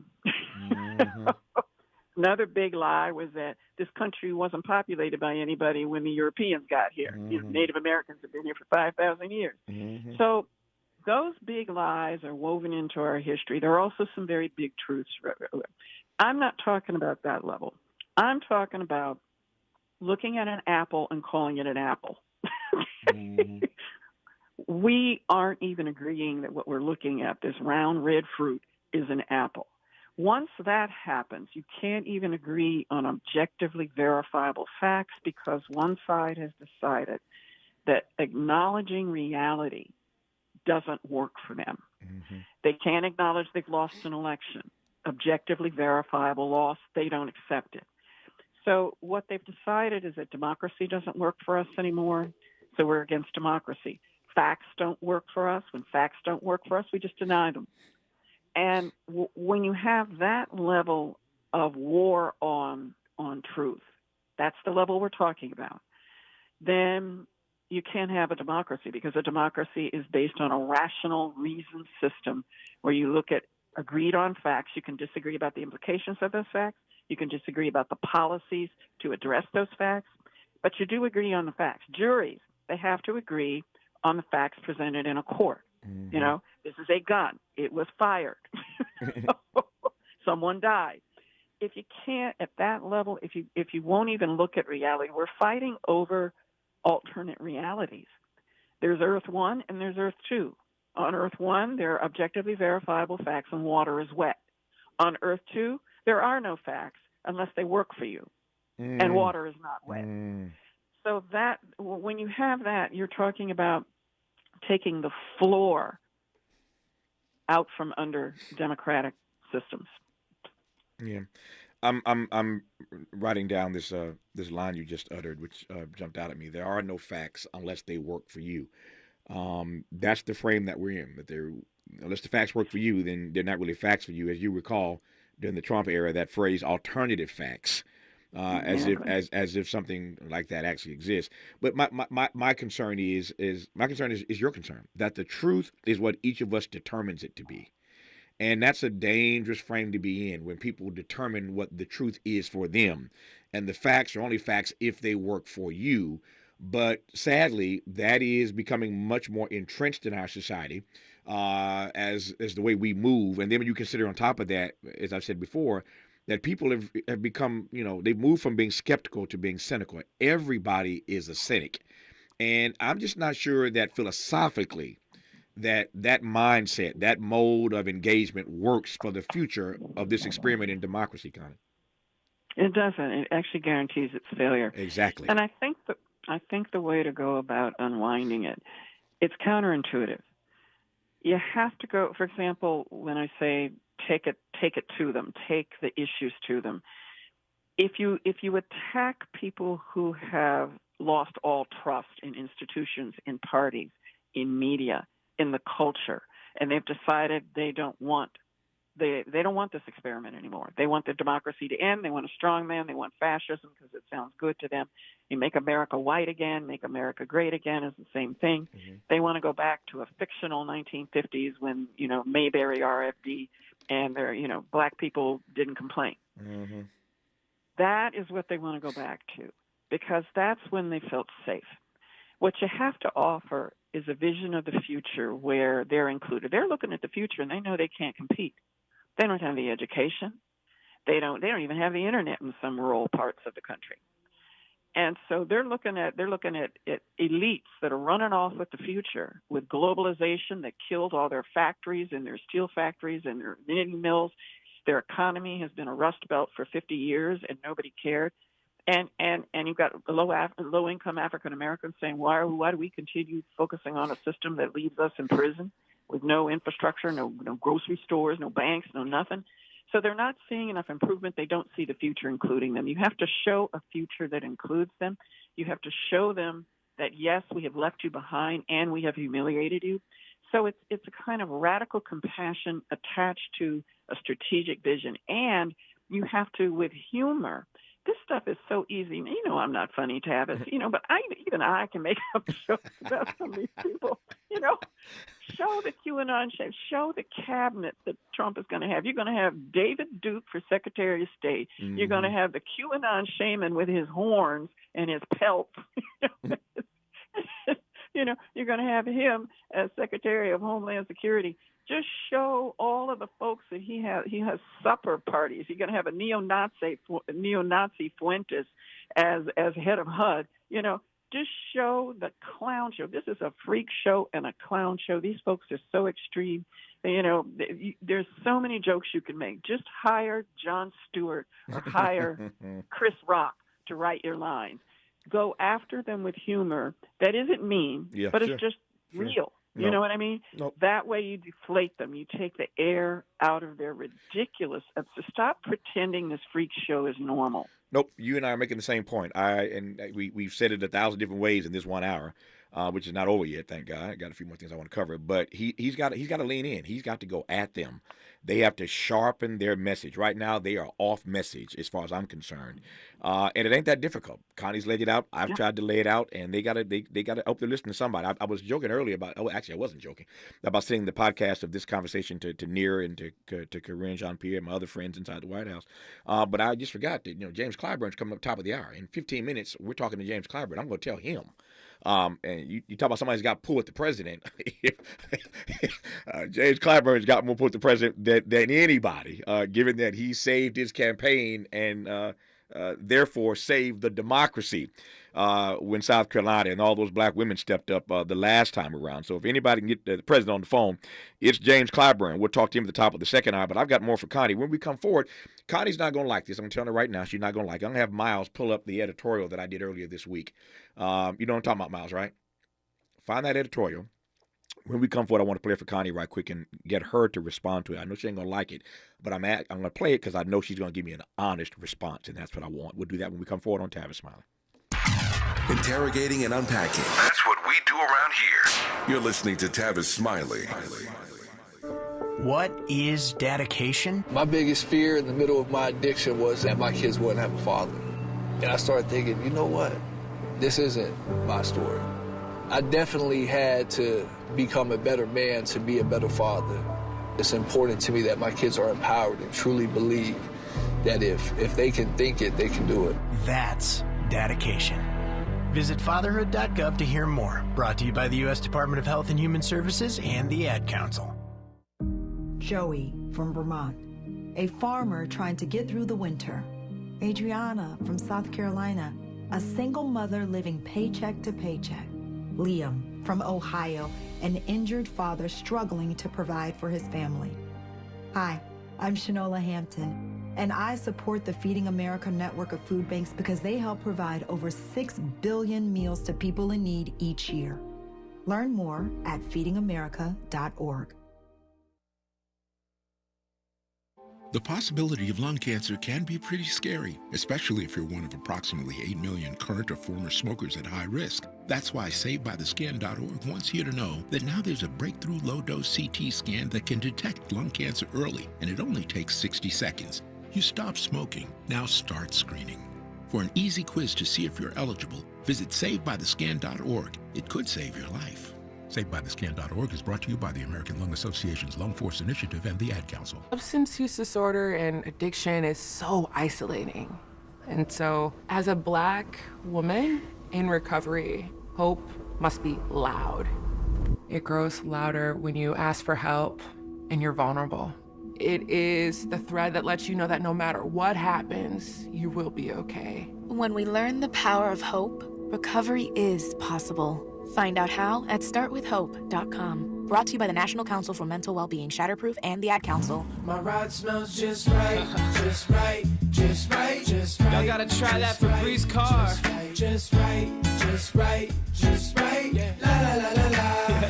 Mm-hmm.
Another big lie was that this country wasn't populated by anybody when the Europeans got here.
Mm-hmm.
Native Americans have been here for 5,000 years.
Mm-hmm.
So those big lies are woven into our history. There are also some very big truths. I'm not talking about that level. I'm talking about looking at an apple and calling it an apple.
Mm-hmm.
We aren't even agreeing that what we're looking at, this round red fruit, is an apple. Once that happens, you can't even agree on objectively verifiable facts because one side has decided that acknowledging reality doesn't work for them.
Mm-hmm.
They can't acknowledge they've lost an election. Objectively verifiable loss, they don't accept it. So what they've decided is that democracy doesn't work for us anymore, so we're against democracy. Facts don't work for us. When facts don't work for us, we just deny them. And when you have that level of war on truth, that's the level we're talking about, then you can't have a democracy, because a democracy is based on a rational reason system where you look at agreed on facts. You can disagree about the implications of those facts. You can disagree about the policies to address those facts, but you do agree on the facts. Juries, they have to agree on the facts presented in a court.
Mm-hmm.
You know, this is a gun. It was fired. Someone died. If you can't at that level, if you won't even look at reality, we're fighting over alternate realities. There's Earth 1 and there's Earth 2. On Earth 1, there are objectively verifiable facts and water is wet. On Earth 2, there are no facts unless they work for you, and water is not wet. So that when you have that, you're talking about taking the floor out from under democratic systems.
Yeah, I'm writing down this line you just uttered, which jumped out at me. There are no facts unless they work for you. That's the frame that we're in. That unless the facts work for you, then they're not really facts for you. As you recall, during the Trump era, that phrase "alternative facts," as if something like that actually exists. But my concern is your concern, that the truth is what each of us determines it to be. And that's a dangerous frame to be in, when people determine what the truth is for them. And the facts are only facts if they work for you. But sadly, that is becoming much more entrenched in our society as the way we move. And then when you consider on top of that, as I've said before, that people have become, they've moved from being skeptical to being cynical. Everybody is a cynic. And I'm just not sure that philosophically that mindset, that mode of engagement works for the future of this experiment in democracy, Connie.
It doesn't. It actually guarantees its failure.
Exactly.
And I think the way to go about unwinding it's counterintuitive. You have to go, for example, when I say take it to them, take the issues to them. If you attack people who have lost all trust in institutions, in parties, in media, in the culture, and they've decided they don't want this experiment anymore. They want the democracy to end. They want a strong man. They want fascism because it sounds good to them. You make America white again, make America great again is the same thing. Mm-hmm. They want to go back to a fictional 1950s when, Mayberry RFD and their, black people didn't complain. Mm-hmm. That is what they want to go back to, because that's when they felt safe. What you have to offer is a vision of the future where they're included. They're looking at the future and they know they can't compete. They don't have the education. They don't even have the internet in some rural parts of the country. And so they're looking at elites that are running off with the future, with globalization that killed all their factories and their steel factories and their knitting mills. Their economy has been a rust belt for 50 years and nobody cared. And you've got low income African Americans saying, why do we continue focusing on a system that leaves us in prison with no infrastructure, no grocery stores, no banks, no nothing? So they're not seeing enough improvement. They don't see the future including them. You have to show a future that includes them. You have to show them that, yes, we have left you behind and we have humiliated you. So it's a kind of radical compassion attached to a strategic vision. And you have to, with humor, this stuff is so easy. I'm not funny, Tavis, but even I can make up jokes about some of these people. Show the QAnon shape, show the cabinet that Trump is going to have. You're going to have David Duke for Secretary of State. Mm-hmm. You're going to have the QAnon shaman with his horns and his pelt. You're going to have him as Secretary of Homeland Security. Just show all of the folks that he has. He has supper parties. You're going to have a neo-Nazi Fuentes as head of HUD. just show the clown show. This is a freak show and a clown show. These folks are so extreme. You know, there's so many jokes you can make. Just hire Jon Stewart or hire Chris Rock to write your lines. Go after them with humor that isn't mean, but it's just real. You know what I mean?
Nope.
That way you deflate them. You take the air out of their ridiculous. So stop pretending this freak show is normal.
Nope. You and I are making the same point. We've said it 1,000 different ways in this 1 hour, which is not over yet. Thank God. I got a few more things I want to cover. But he's got to lean in. He's got to go at them. They have to sharpen their message. Right now, they are off message as far as I'm concerned, and it ain't that difficult. Connie's laid it out. I've tried to lay it out, and they got to hope they're listening to somebody. I was joking earlier about. Oh, actually, I wasn't joking about sending the podcast of this conversation to Near and to Corinne Jean-Pierre and my other friends inside the White House. But I just forgot that James Clyburn's coming up top of the hour. In 15 minutes, we're talking to James Clyburn. I'm going to tell him. And you talk about somebody's got pull with the president. James Clyburn's got more pull with the president than anybody, given that he saved his campaign and therefore saved the democracy when South Carolina and all those black women stepped up the last time around. So if anybody can get the president on the phone, it's James Clyburn. We'll talk to him at the top of the second hour, but I've got more for Connie. When we come forward, Connie's not going to like this. I'm telling her right now, she's not going to like it. I'm going to have Miles pull up the editorial that I did earlier this week. You know what I'm talking about, Miles, right? Find that editorial. When we come forward, I want to play it for Connie right quick and get her to respond to it. I know she ain't going to like it, but I'm going to play it because I know she's going to give me an honest response, and that's what I want. We'll do that when we come forward on Tavis Smiley.
Interrogating and unpacking. That's what we do around here. You're listening to Tavis Smiley.
What is dedication?
My biggest fear in the middle of my addiction was that my kids wouldn't have a father. And I started thinking, you know what? This isn't my story. I definitely had to become a better man to be a better father. It's important to me that my kids are empowered and truly believe that if they can think it, they can do it.
That's dedication. Visit fatherhood.gov to hear more. Brought to you by the U.S. Department of Health and Human Services and the Ad Council.
Joey from Vermont, a farmer trying to get through the winter. Adriana from South Carolina, a single mother living paycheck to paycheck. Liam from Ohio, an injured father struggling to provide for his family. Hi, I'm Shanola Hampton, and I support the Feeding America network of food banks because they help provide over 6 billion meals to people in need each year. Learn more at feedingamerica.org.
The possibility of lung cancer can be pretty scary, especially if you're one of approximately 8 million current or former smokers at high risk. That's why SaveByTheScan.org wants you to know that now there's a breakthrough low-dose CT scan that can detect lung cancer early, and it only takes 60 seconds. You stop smoking, now start screening. For an easy quiz to see if you're eligible, visit SaveByTheScan.org. It could save your life. SaveByTheScan.org is brought to you by the American Lung Association's Lung Force Initiative and the Ad Council.
Substance use disorder and addiction is so isolating. And so, as a Black woman in recovery, hope must be loud. It grows louder when you ask for help and you're vulnerable. It is the thread that lets you know that no matter what happens, you will be okay.
When we learn the power of hope, recovery is possible. Find out how at startwithhope.com. Brought to you by the National Council for Mental Wellbeing, Shatterproof, and the Ad Council.
My ride smells just right, just right, just right, just right. Y'all gotta try that Febreze car. Just right, just right, just right. Yeah. La la la la la.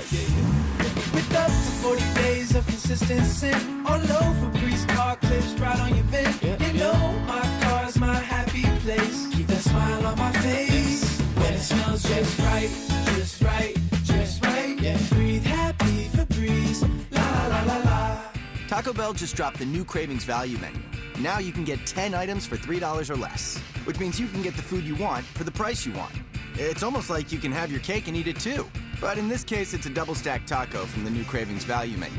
With up to 40 days of consistency, all over Febreze car clips right on your vent. Yeah. You know my car's my happy place. Keep that smile on my face when it smells just right. Just right, just right, yeah. Breathe happy Febreze, la la la la.
Taco Bell just dropped the new Cravings Value Menu. Now you can get 10 items for $3 or less, which means you can get the food you want for the price you want. It's almost like you can have your cake and eat it too. But in this case, it's a double-stacked taco from the new Cravings Value Menu.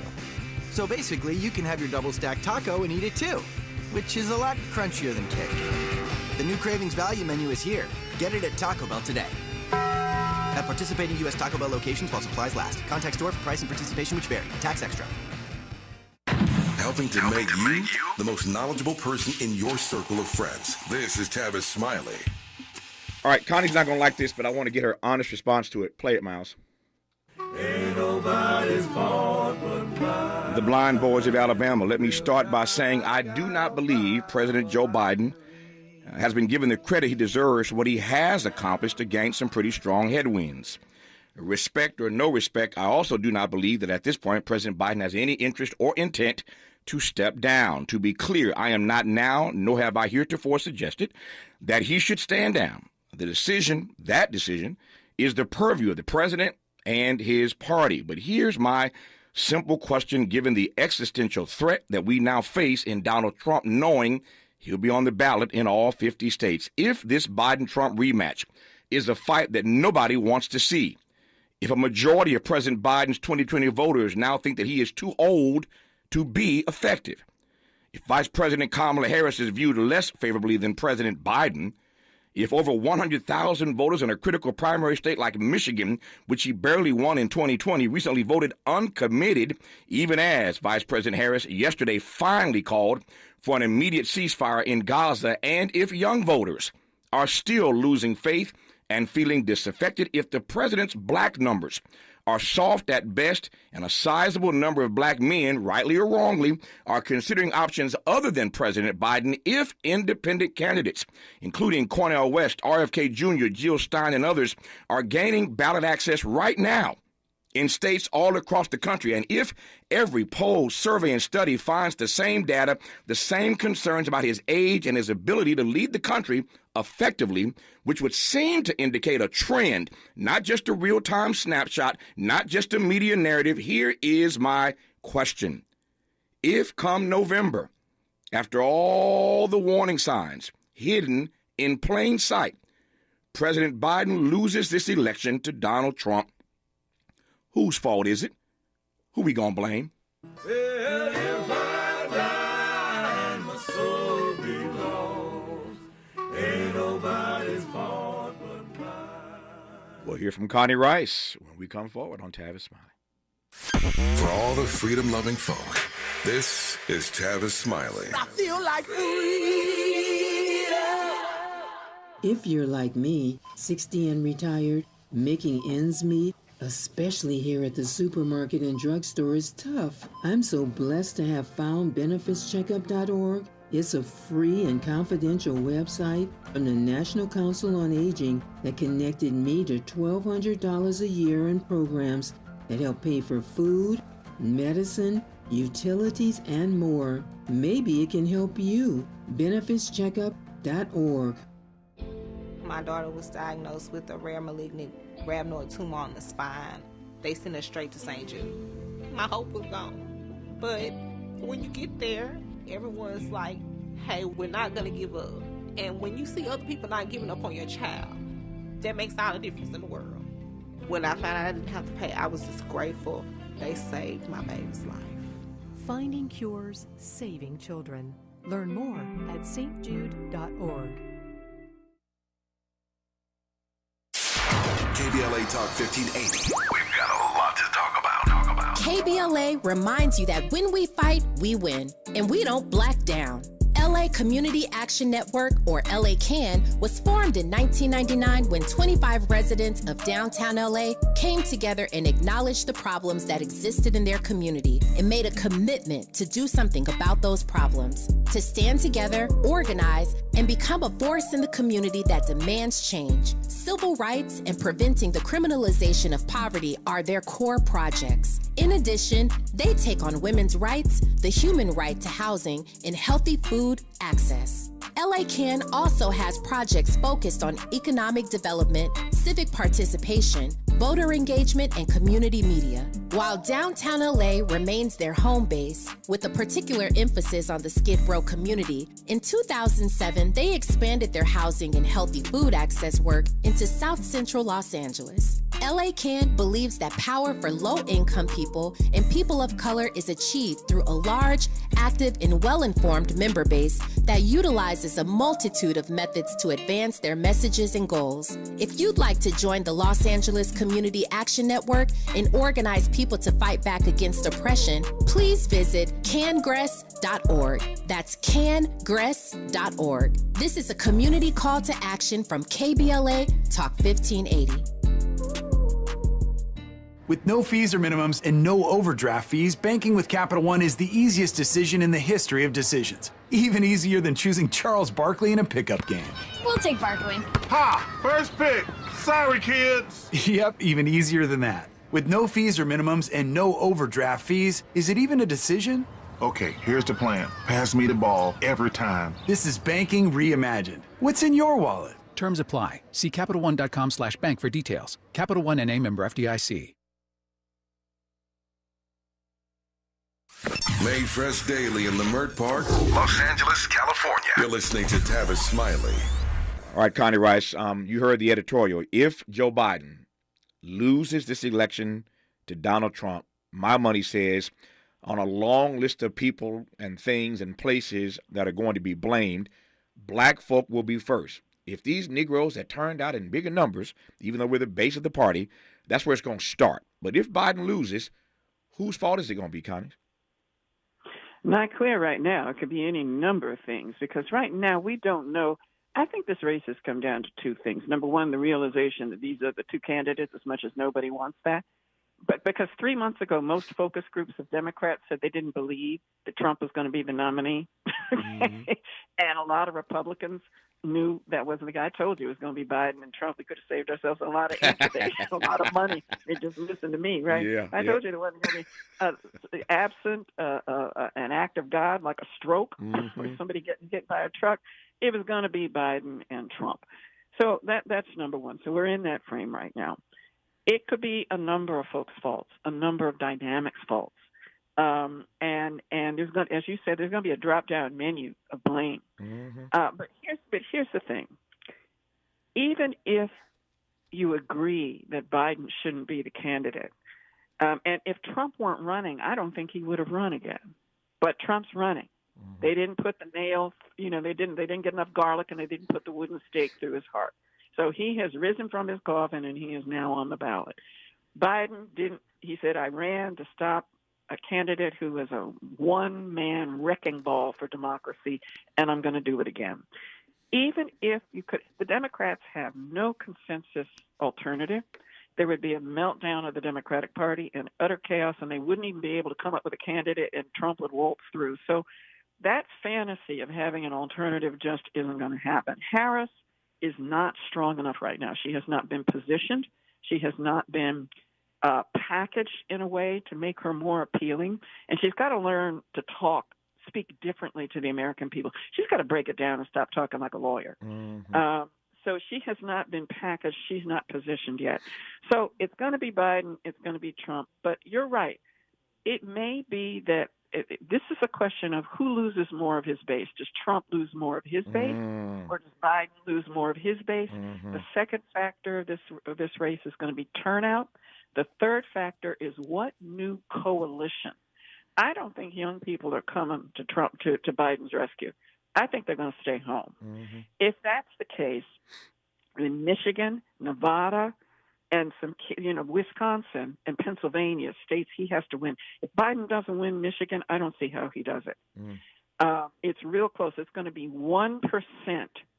So basically, you can have your double-stacked taco and eat it too, which is a lot crunchier than cake. The new Cravings Value Menu is here. Get it at Taco Bell today. At participating U.S. Taco Bell locations while supplies last. Contact store for price and participation which vary. Tax extra.
Helping to make you the most knowledgeable person in your circle of friends. This is Tavis Smiley.
All right, Connie's not going to like this, but I want to get her honest response to it. Play it, Miles.
Ain't nobody's fault but mine.
The Blind Boys of Alabama. Let me start by saying I do not believe President Joe Biden has been given the credit he deserves for what he has accomplished against some pretty strong headwinds. Respect or no respect, I also do not believe that at this point President Biden has any interest or intent to step down. To be clear, I am not now, nor have I heretofore suggested, that he should stand down. That decision, is the purview of the president and his party. But here's my simple question, given the existential threat that we now face in Donald Trump, knowing he'll be on the ballot in all 50 states. If this Biden-Trump rematch is a fight that nobody wants to see, if a majority of President Biden's 2020 voters now think that he is too old to be effective, if Vice President Kamala Harris is viewed less favorably than President Biden, if over 100,000 voters in a critical primary state like Michigan, which he barely won in 2020, recently voted uncommitted, even as Vice President Harris yesterday finally called for an immediate ceasefire in Gaza, and if young voters are still losing faith and feeling disaffected, if the president's black numbers are soft at best, and a sizable number of black men, rightly or wrongly, are considering options other than President Biden, if independent candidates, including Cornel West, RFK Jr., Jill Stein, and others, are gaining ballot access right now in states all across the country, and if every poll, survey, and study finds the same data, the same concerns about his age and his ability to lead the country effectively, which would seem to indicate a trend, not just a real-time snapshot, not just a media narrative, here is my question. If come November, after all the warning signs hidden in plain sight, President Biden loses this election to Donald Trump, whose fault is it? Who we gonna blame?
If I die and my soul belongs, ain't nobody's fault but mine.
We'll hear from Connie Rice when we come forward on Tavis Smiley.
For all the freedom-loving folk, this is Tavis Smiley.
I feel like freedom.
If you're like me, 60 and retired, making ends meet, especially here at the supermarket and drugstore, is tough. I'm so blessed to have found benefitscheckup.org. It's a free and confidential website from the National Council on Aging that connected me to $1,200 a year in programs that help pay for food, medicine, utilities, and more. Maybe it can help you. benefitscheckup.org.
My daughter was diagnosed with a rare malignant rhabdoid tumor on the spine. They sent her straight to St. Jude. My hope was gone. But when you get there, everyone's like, hey, we're not going to give up. And when you see other people not giving up on your child, that makes all the difference in the world. When I found out I didn't have to pay, I was just grateful. They saved my baby's life.
Finding cures, saving children. Learn more at stjude.org.
KBLA Talk 1580. We've got a lot to talk about.
KBLA reminds you that when we fight, we win, and we don't black down. LA Community Action Network, or LA CAN, was formed in 1999 when 25 residents of downtown LA came together and acknowledged the problems that existed in their community and made a commitment to do something about those problems, to stand together, organize, and become a force in the community that demands change. Civil rights and preventing the criminalization of poverty are their core projects. In addition, they take on women's rights, the human right to housing, and healthy food access. LA CAN also has projects focused on economic development, civic participation, voter engagement, and community media. While downtown LA remains their home base, with a particular emphasis on the Skid Row community, in 2007, they expanded their housing and healthy food access work into South Central Los Angeles. LA Can believes that power for low-income people and people of color is achieved through a large, active, and well-informed member base that utilizes a multitude of methods to advance their messages and goals. If you'd like to join the Los Angeles Community Action Network and organize people to fight back against oppression, please visit cangress.org. That's cangress.org. This is a community call to action from KBLA Talk 1580.
With no fees or minimums and no overdraft fees, banking with Capital One is the easiest decision in the history of decisions. Even easier than choosing Charles Barkley in a pickup game.
We'll take Barkley.
Ha! First pick. Sorry, kids.
Yep, even easier than that. With no fees or minimums and no overdraft fees, is it even a decision?
Okay, here's the plan. Pass me the ball every time.
This is banking reimagined. What's in your wallet?
Terms apply. See CapitalOne.com/bank for details. Capital One NA, member FDIC.
Made fresh daily in Leimert Park, Los Angeles, California. You're listening to Tavis Smiley.
All right, Connie Rice, you heard the editorial. If Joe Biden loses this election to Donald Trump, my money says on a long list of people and things and places that are going to be blamed, black folk will be first. If these Negroes that turned out in bigger numbers, even though we're the base of the party, that's where it's going to start. But if Biden loses, whose fault is it going to be, Connie?
Not clear right now. It could be any number of things because right now we don't know. I think this race has come down to two things. Number one, the realization that these are the two candidates as much as nobody wants that. But because 3 months ago, most focus groups of Democrats said they didn't believe that Trump was going to be the nominee. Mm-hmm. And a lot of Republicans knew that wasn't the guy. I told you it was going to be Biden and Trump. We could have saved ourselves a lot of amphitheaters, a lot of money. They just listened to me, right?
Yeah,
I told you there wasn't going to be absent an act of God like a stroke or somebody getting hit by a truck. It was going to be Biden and Trump. So that's number one. So we're in that frame right now. It could be a number of folks' faults, a number of dynamics' faults. And there's going, as you said, there's going to be a drop-down menu of blame. Mm-hmm. But here's the thing: even if you agree that Biden shouldn't be the candidate, and if Trump weren't running, I don't think he would have run again. But Trump's running. Mm-hmm. They didn't put the nail, they didn't get enough garlic, and they didn't put the wooden stake through his heart. So he has risen from his coffin, and he is now on the ballot. Biden didn't. He said, I ran to stop a candidate who was a one-man wrecking ball for democracy, and I'm going to do it again. Even if the Democrats have no consensus alternative, there would be a meltdown of the Democratic Party and utter chaos, and they wouldn't even be able to come up with a candidate, and Trump would waltz through. So that fantasy of having an alternative just isn't going to happen. Harris is not strong enough right now. She has not been positioned. She has not been packaged in a way to make her more appealing. And she's got to learn to speak differently to the American people. She's got to break it down and stop talking like a lawyer. Mm-hmm. So she has not been packaged. She's not positioned yet. So it's going to be Biden. It's going to be Trump. But you're right. It may be that this is a question of who loses more of his base. Does Trump lose more of his base, or does Biden lose more of his base? Mm-hmm. The second factor of this race is going to be turnout. The third factor is what new coalition. I don't think young people are coming to Trump to Biden's rescue. I think they're going to stay home. Mm-hmm. If that's the case, in Michigan, Nevada, and Wisconsin and Pennsylvania, states he has to win. If Biden doesn't win Michigan, I don't see how he does it. Mm. It's real close. It's going to be 1%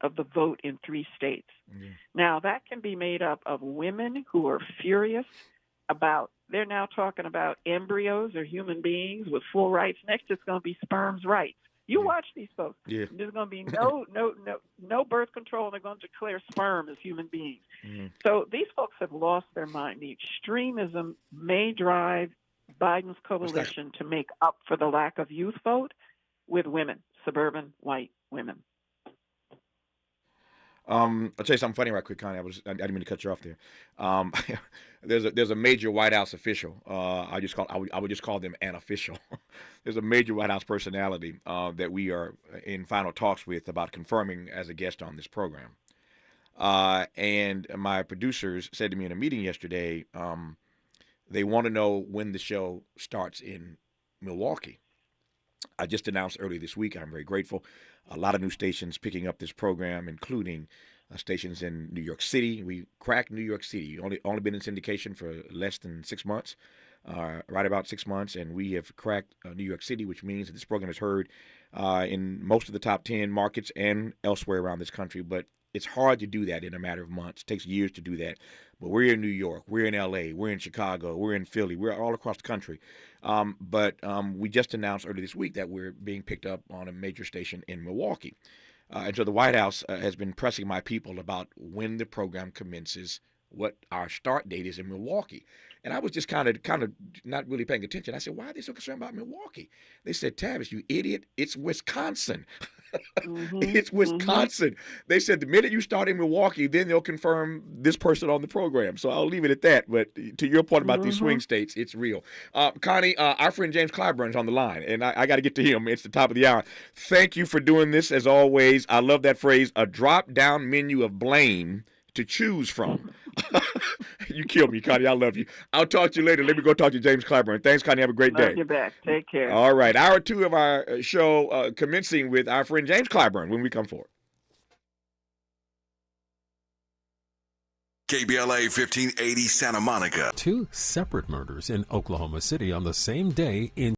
of the vote in 3 states. Mm. Now, that can be made up of women who are furious about, they're now talking about embryos or human beings with full rights. Next, it's going to be sperm's rights. You watch these folks. Yeah. There's going to be no birth control. They're going to declare sperm as human beings. Mm-hmm. So these folks have lost their mind. The extremism may drive Biden's coalition to make up for the lack of youth vote with women, suburban white women.
I'll tell you something funny right quick, Connie. I didn't mean to cut you off there. There's a major White House official. I would just call them an official. There's a major White House personality that we are in final talks with about confirming as a guest on this program. And my producers said to me in a meeting yesterday, they want to know when the show starts in Milwaukee. I just announced earlier this week, I'm very grateful, a lot of new stations picking up this program, including stations in New York City. We cracked New York City. Only been in syndication for less than 6 months, right about 6 months, and we have cracked New York City, which means that this program is heard in most of the top 10 markets and elsewhere around this country. But it's hard to do that in a matter of months. It takes years to do that. But we're in New York, we're in LA, we're in Chicago, we're in Philly, we're all across the country. But we just announced earlier this week that we're being picked up on a major station in Milwaukee. And so the White House has been pressing my people about when the program commences, what our start date is in Milwaukee. And I was just kind of not really paying attention. I said, why are they so concerned about Milwaukee? They said, Tavis, you idiot, it's Wisconsin. It's Wisconsin. They said the minute you start in Milwaukee, then they'll confirm this person on the program. So I'll leave it at that. But to your point about these swing states, it's real. Connie, our friend James Clyburn's on the line, and I got to get to him. It's the top of the hour. Thank you for doing this, as always. I love that phrase, a drop-down menu of blame to choose from. You killed me, Connie. I love you. I'll talk to you later. Let me go talk to James Clyburn. Thanks, Connie. Have a great day.
Love you back. Take care.
All right. Hour 2 of our show commencing with our friend James Clyburn when we come forward.
KBLA 1580 Santa Monica.
2 separate murders in Oklahoma City on the same day in